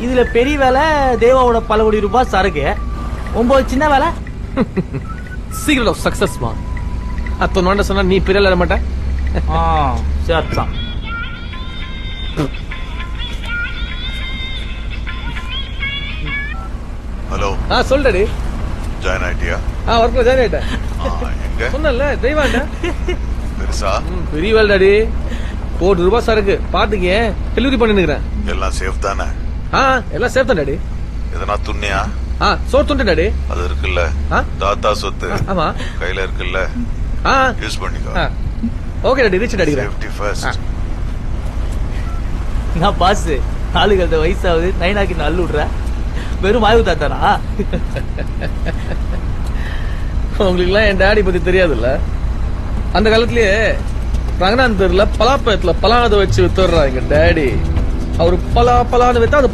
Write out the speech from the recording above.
இதுல பெரிய வேலை தேவாவோட பல கோடி ரூபாய் சரக்கு, 9 சின்ன வேலை. சீக்ரெட் ஆஃப் சக்சஸ் மா. அத்தனை சொன்னா நீ பெரிய மாட்டேன். சரிதான். ஹலோ. சொல்லுடி. ஜாயின் ஆயிட்டியா? ஒர்க்ல ஜாயின் ஆயிட்டேன். எங்க சொன்னல தெய்வாண்ட பெருசா பெரிய வேலை டாடி. 1 கோடி ரூபாய் சரக்கு பாத்துக்க டெலிவரி பண்ணிருக்கிறேன். எல்லாம் சேஃப் தானே? எல்லாம் சேஃப் தான் டாடி. எதனா துண்ணியா? சோறு துண்டு டாடி. அது இருக்குல்ல, தாத்தா சொத்து. ஆமா கையில இருக்குல்ல, யூஸ் பண்ணிக்கோ. Okay daddy, reach daddy. Safety first. நான் பாஸ், ஆளுகள வயசாவது நைனாக்கு நல்ல விடுற வெறும் வாயு தாத்தானா? உங்களுக்கு எல்லாம் என் டாடி பத்தி தெரியாதுல்ல. அந்த காலத்திலேயே ரங்கநாதர்ல பலாப்பழத்துல பலாத வச்சு வித்துறாங்க டாடி. அவரு பலான்னு வித்தா அது